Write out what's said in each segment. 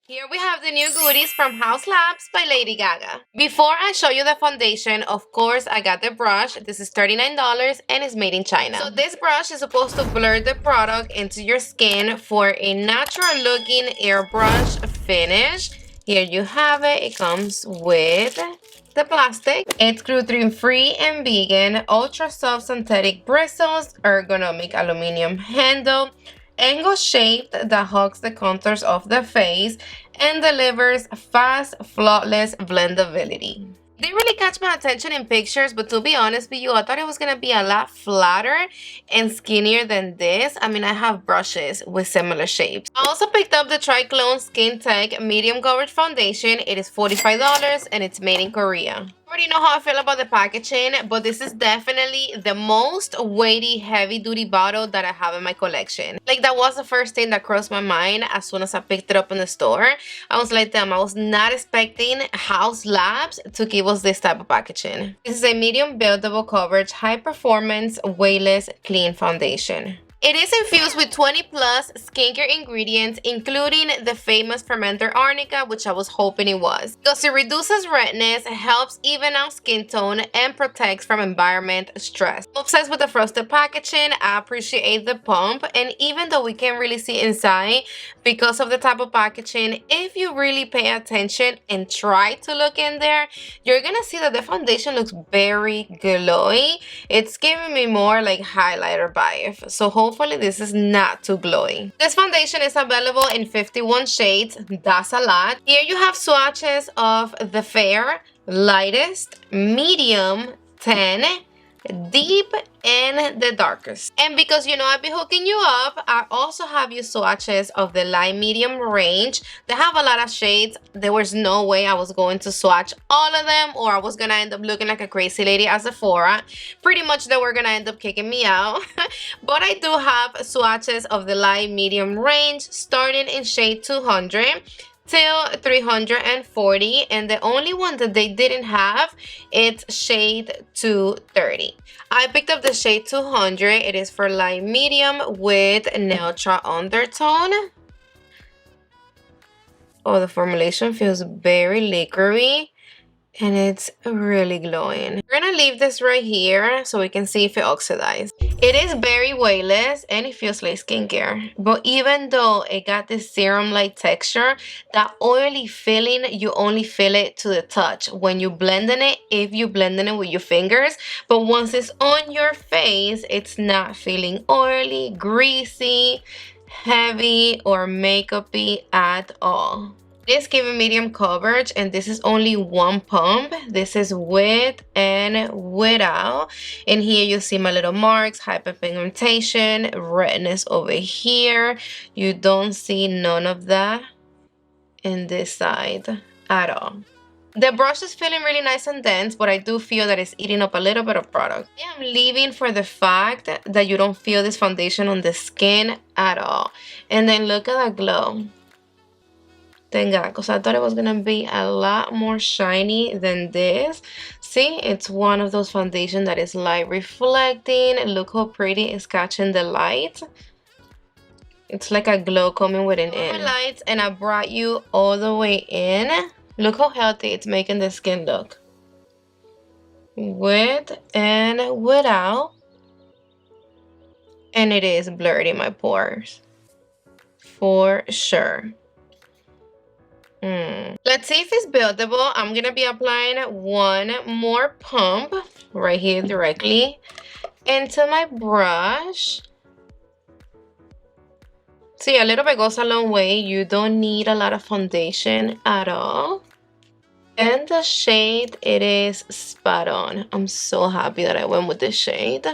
Here we have the new goodies from Haus by Lady Gaga. Before I show you the foundation, of course, I got the brush. This is $39 and it's made in China. So this brush is supposed to blur the product into your skin for a natural looking airbrush finish. Here you have it. It comes with the plastic. It's gluten free and vegan, ultra soft synthetic bristles, ergonomic aluminum handle, angle shaped that hugs the contours of the face and delivers fast, flawless blendability. They really catch my attention in pictures, but to be honest with you, I thought it was gonna be a lot flatter and skinnier than this. I mean, I have brushes with similar shapes. I also picked up the Triclone Skin Tech Medium Coverage Foundation. It is $45 and it's made in Korea. I already know how I feel about the packaging, but this is definitely the most weighty, heavy-duty bottle that I have in my collection. Like, that was the first thing that crossed my mind as soon as I picked it up in the store. I was like, damn, I was not expecting Haus Labs to give us this type of packaging. This is a medium buildable coverage, high-performance, weightless, clean foundation. It is infused with 20 plus skincare ingredients, including the famous fermenter arnica, which I was hoping it was. Because it reduces redness, helps even out skin tone, and protects from environment stress. I'm obsessed with the frosted packaging. I appreciate the pump, and even though we can't really see inside because of the type of packaging, if you really pay attention and try to look in there, you're gonna see that the foundation looks very glowy. It's giving me more like highlighter vibe, so hopefully this is not too glowy. This foundation is available in 51 shades. That's a lot. Here you have swatches of the fair, lightest, medium, 10, deep, and the darkest. And because you know I've been hooking you up, I also have you swatches of the light medium range. They have a lot of shades. There was no way I was going to swatch all of them, or I was gonna end up looking like a crazy lady at Sephora. Pretty much they were gonna end up kicking me out. But I do have swatches of the light medium range starting in shade 200 till 340, and the only one that they didn't have, it's shade 230. I picked up the shade 200. It is for light medium with neutral undertone. Oh, the formulation feels very liquidy and it's really glowing. We're gonna leave this right here so we can see if it oxidizes. It is very weightless and it feels like skincare. But even though it got this serum-like texture, that oily feeling, you only feel it to the touch when you blending it, if you blending it with your fingers. But once it's on your face, it's not feeling oily, greasy, heavy, or makeupy at all. It is giving medium coverage, and this is only one pump. This is with and without. And here you see my little marks, hyperpigmentation, redness over here. You don't see none of that in this side at all. The brush is feeling really nice and dense, but I do feel that it's eating up a little bit of product. I am leaving for the fact that you don't feel this foundation on the skin at all. And then look at that glow. Thank God, because I thought it was gonna be a lot more shiny than this. See, it's one of those foundations that is light reflecting. Look how pretty it's catching the light. It's like a glow coming with an in. Lights, and I brought you all the way in. Look how healthy it's making the skin look. With and without. And it is blurred in my pores. For sure. Let's see if it's buildable. I'm gonna be applying one more pump right here directly into my brush. See, a little bit goes a long way. You don't need a lot of foundation at all. And the shade, it is spot on. I'm so happy that I went with this shade.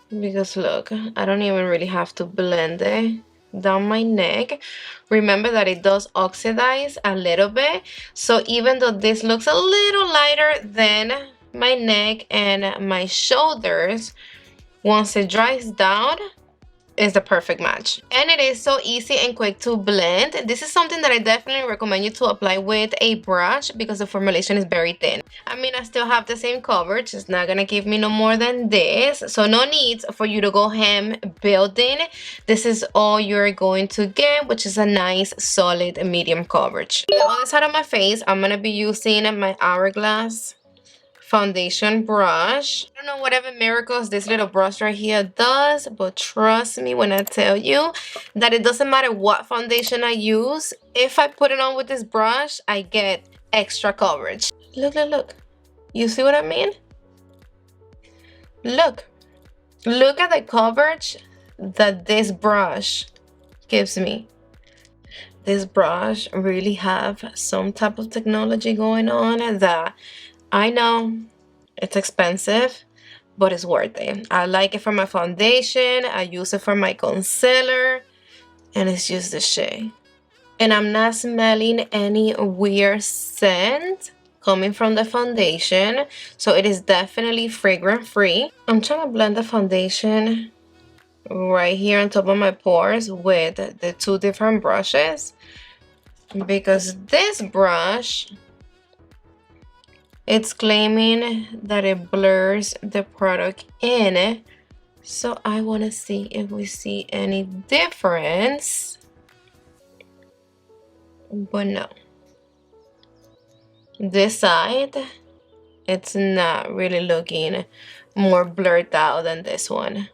Because look, I don't even really have to blend it down my neck. Remember that it does oxidize a little bit, so even though this looks a little lighter than my neck and my shoulders, once it dries down, is the perfect match. And it is so easy and quick to blend. This is something that I definitely recommend you to apply with a brush because the formulation is very thin. I mean, I still have the same coverage. It's not gonna give me no more than this, so no need for you to go ham building. This is all you're going to get, which is a nice solid medium coverage. On the other side of my face, I'm gonna be using my Hourglass foundation brush. I don't know whatever miracles this little brush right here does, but trust me when I tell you that it doesn't matter what foundation I use. If I put it on with this brush, I get extra coverage. Look, look, look. You see what I mean? Look. Look at the coverage that this brush gives me. This brush really have some type of technology going on that I know it's expensive, but it's worth it. I like it for my foundation. I use it for my concealer, and it's just the shade. And I'm not smelling any weird scent coming from the foundation, so it is definitely fragrance free. I'm trying to blend the foundation right here on top of my pores with the two different brushes, because this brush, it's claiming that it blurs the product in, so I want to see if we see any difference, but no. This side, it's not really looking more blurred out than this one.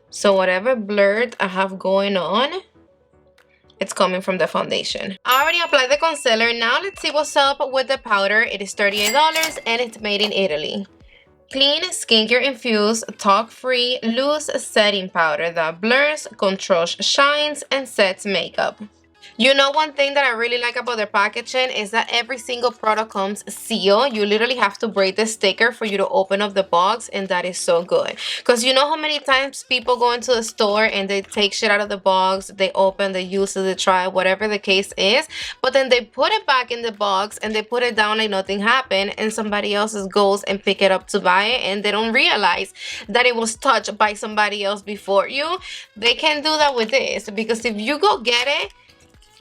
So whatever blurred I have going on, it's coming from the foundation. I already applied the concealer. Now let's see what's up with the powder. It is $38 and it's made in Italy. Clean, skincare infused, talc-free, loose setting powder that blurs, controls shines, and sets makeup. You know, one thing that I really like about their packaging is that every single product comes sealed. You literally have to break the sticker for you to open up the box, and that is so good. Because you know how many times people go into the store and they take shit out of the box, they open, they use it, they try, whatever the case is, but then they put it back in the box and they put it down like nothing happened, and somebody else goes and pick it up to buy it, and they don't realize that it was touched by somebody else before you. They can't do that with this, because if you go get it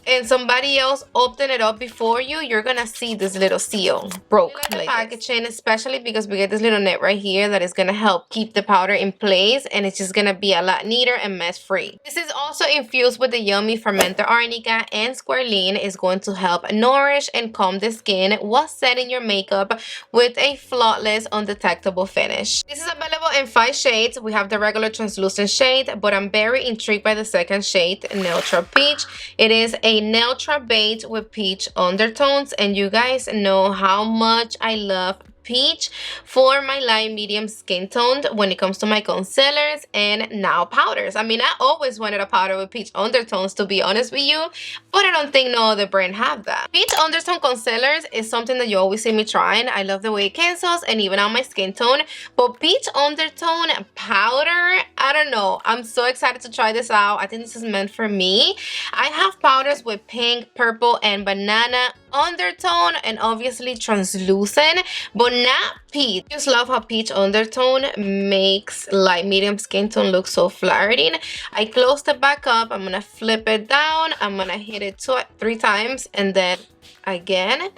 and somebody else opened it up before you, you're gonna see this little seal broke like packaging, especially because we get this little net right here that is gonna help keep the powder in place, and it's just gonna be a lot neater and mess free. This is also infused with the yummy fermented arnica, and squalene is going to help nourish and calm the skin while setting your makeup with a flawless undetectable finish. This is available in 5 shades. We have the regular translucent shade, but I'm very intrigued by the second shade, Neutral Peach. It is a neutral beige with peach undertones, and you guys know how much I love peach for my light medium skin tone when it comes to my concealers and now powders. I mean, I always wanted a powder with peach undertones, to be honest with you, but I don't think no other brand have that. Peach undertone concealers is something that you always see me trying. I love the way it cancels and even on my skin tone, but peach undertone powder, I don't know. I'm so excited to try this out. I think this is meant for me. I have powders with pink, purple, and banana undertone, and obviously translucent, but not peach. I just love how peach undertone makes light medium skin tone look so flattering. I closed it back up. I'm gonna flip it down. I'm gonna hit it 3 times, and then again.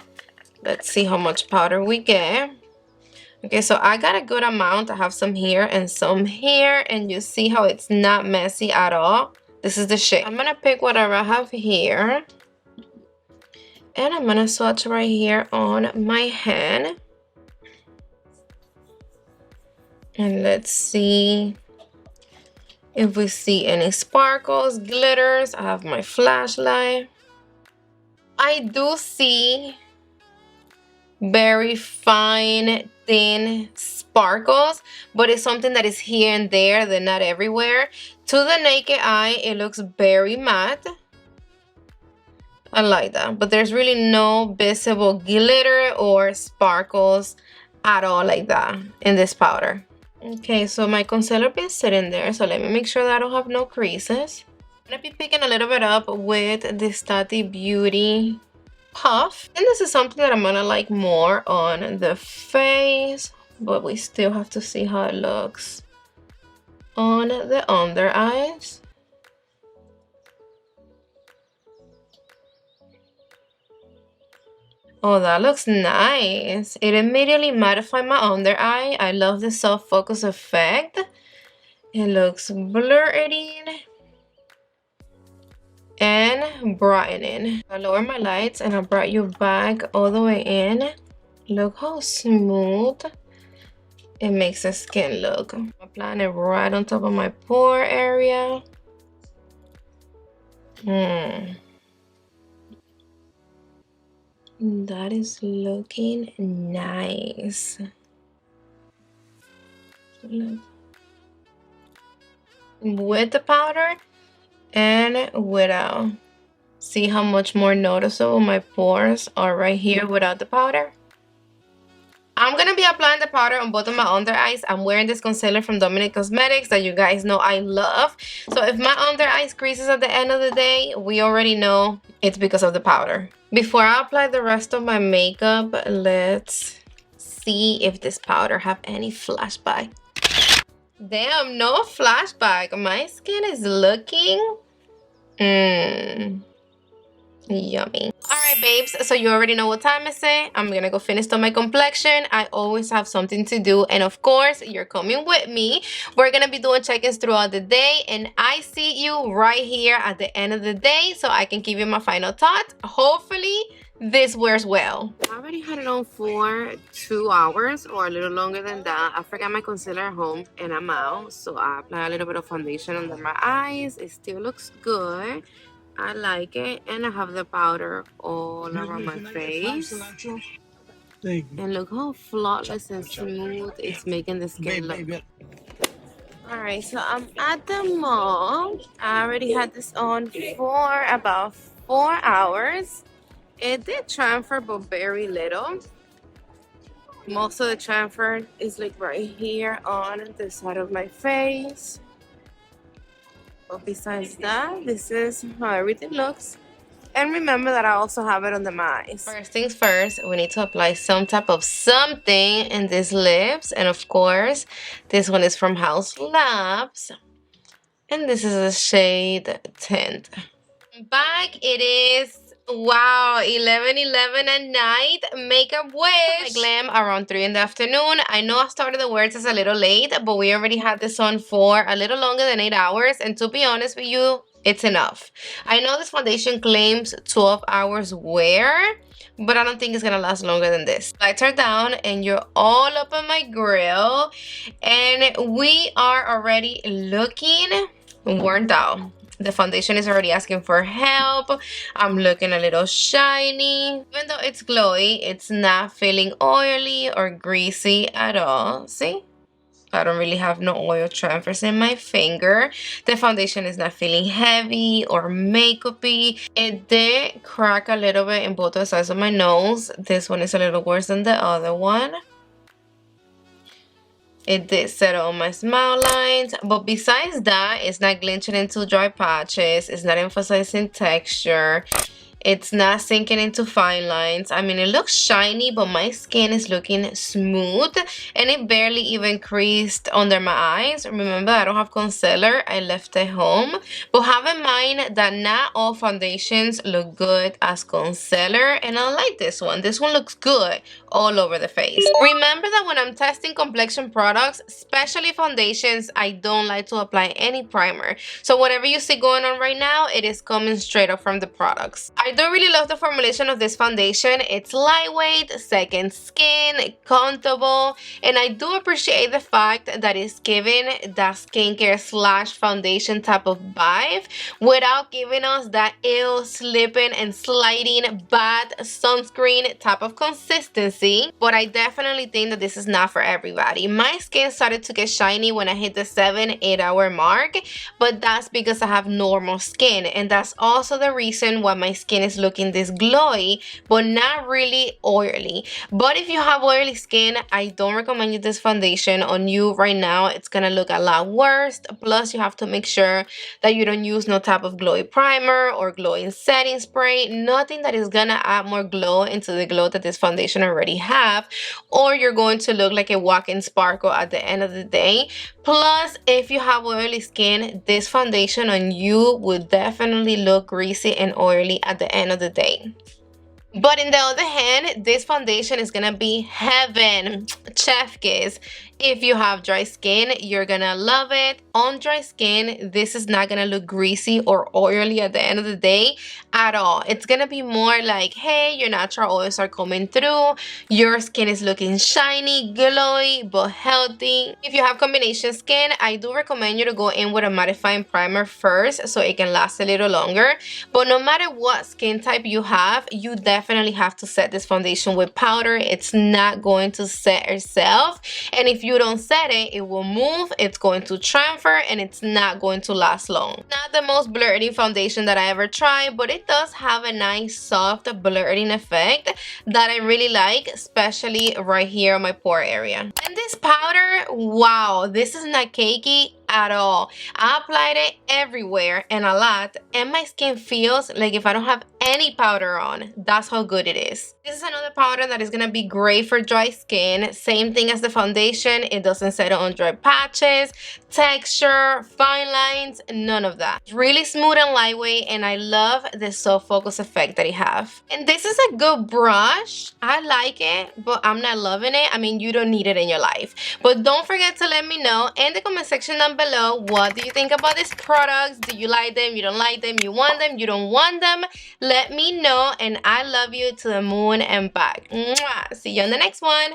Let's see how much powder we get. Okay, so I got a good amount. I have some here and some here, and you see how it's not messy at all. This is the shade. I'm gonna pick whatever I have here, and I'm gonna swatch right here on my hand. And let's see if we see any sparkles, glitters. I have my flashlight. I do see very fine, thin sparkles, but it's something that is here and there. They're not everywhere. To the naked eye, it looks very matte. I like that, but there's really no visible glitter or sparkles at all like that in this powder. Okay, so my concealer been sitting there, so let me make sure that I don't have no creases. I'm gonna be picking a little bit up with this Tati Beauty puff, and this is something that I'm gonna like more on the face, but we still have to see how it looks. on the under eyes. Oh, that looks nice. It immediately mattified my under eye. I love the soft focus effect. It looks blurry and brightening. I lower my lights and I brought you back all the way in. Look how smooth it makes the skin look. I'm applying it right on top of my pore area. That is looking nice. With the powder and without. See how much more noticeable my pores are right here without the powder? I'm going to be applying the powder on both of my under eyes. I'm wearing this concealer from Dominic Cosmetics that you guys know I love. So if my under eyes creases at the end of the day, we already know it's because of the powder. Before I apply the rest of my makeup, let's see if this powder have any flashback. Damn, no flashback. My skin is looking yummy. Alright babes, so you already know what time is it. I'm gonna go finish on my complexion. I always have something to do, and of course you're coming with me. We're gonna be doing check-ins throughout the day, and I see you right here at the end of the day so I can give you my final thought. Hopefully this wears well. I already had it on for 2 hours or a little longer than that. I forgot my concealer at home and I'm out, so I apply a little bit of foundation under my eyes. It still looks good. I like it, and I have the powder all around my face. And look how flawless and smooth it's making the skin look. Alright, so I'm at the mall. I already had this on for about 4 hours. It did transfer, but very little. Most of the transfer is like right here on the side of my face. But besides that, this is how everything looks. And remember that I also have it under my eyes. First things first, we need to apply some type of something in these lips. And of course, this one is from Haus Labs. And this is the shade Tint. Back it is. Wow, 11:11 at night. Makeup wish. Glam around 3 in the afternoon. I know I started the wear test a little late, but we already had this on for a little longer than 8 hours. And to be honest with you, it's enough. I know this foundation claims 12 hours wear, but I don't think it's gonna last longer than this. Lights are down and you're all up on my grill, and we are already looking worn out. The foundation is already asking for help. I'm looking a little shiny. Even though it's glowy, it's not feeling oily or greasy at all. See? I don't really have no oil transfers in my finger. The foundation is not feeling heavy or makeupy. It did crack a little bit in both the sides of my nose. This one is a little worse than the other one. It did settle on my smile lines, but besides that, it's not glinting into dry patches. It's not emphasizing texture. It's not sinking into fine lines. I mean, it looks shiny, but my skin is looking smooth, and it barely even creased under my eyes. Remember, I don't have concealer. I left it home. But have in mind that not all foundations look good as concealer, and I like this one. This one looks good all over the face. Remember that when I'm testing complexion products, especially foundations, I don't like to apply any primer. So whatever you see going on right now, it is coming straight up from the products. I do really love the formulation of this foundation. It's lightweight, second skin, comfortable, and I do appreciate the fact that it's giving that skincare slash foundation type of vibe without giving us that ill slipping and sliding bad sunscreen type of consistency. But I definitely think that this is not for everybody. My skin started to get shiny when I hit the 7-8 hour mark, but that's because I have normal skin, and that's also the reason why my skin skin is looking this glowy, but not really oily. But if you have oily skin, I don't recommend you this foundation on you right now. It's gonna look a lot worse. Plus, you have to make sure that you don't use no type of glowy primer or glowing setting spray, nothing that is gonna add more glow into the glow that this foundation already have, or you're going to look like a walking sparkle at the end of the day. Plus, if you have oily skin, this foundation on you would definitely look greasy and oily at the end of the day. But in the other hand, this foundation is gonna be heaven, chef kiss. If you have dry skin, you're gonna love it. On dry skin, this is not gonna look greasy or oily at the end of the day at all. It's gonna be more like, hey, your natural oils are coming through, your skin is looking shiny, glowy, but healthy. If you have combination skin, I do recommend you to go in with a mattifying primer first so it can last a little longer. But no matter what skin type you have, you definitely have to set this foundation with powder. It's not going to set itself, and if you don't set it, it will move, it's going to transfer, and it's not going to last long. Not the most blurting foundation that I ever tried, but it does have a nice soft blurting effect that I really like, especially right here on my pore area. And this powder, wow, this is not cakey at all. I applied it everywhere and a lot, and my skin feels like if I don't have any powder on. That's how good it is. This is another powder that is gonna be great for dry skin. Same thing as the foundation. It doesn't settle on dry patches, texture, fine lines, none of that. It's really smooth and lightweight, and I love the soft focus effect that it have. And this is a good brush. I like it, but I'm not loving it. I mean, you don't need it in your life. But don't forget to let me know in the comment section down below, what do you think about these products? Do you like them? You don't like them? You want them? You don't want them? Let me know, and I love you to the moon and back. Mwah. See you on the next one.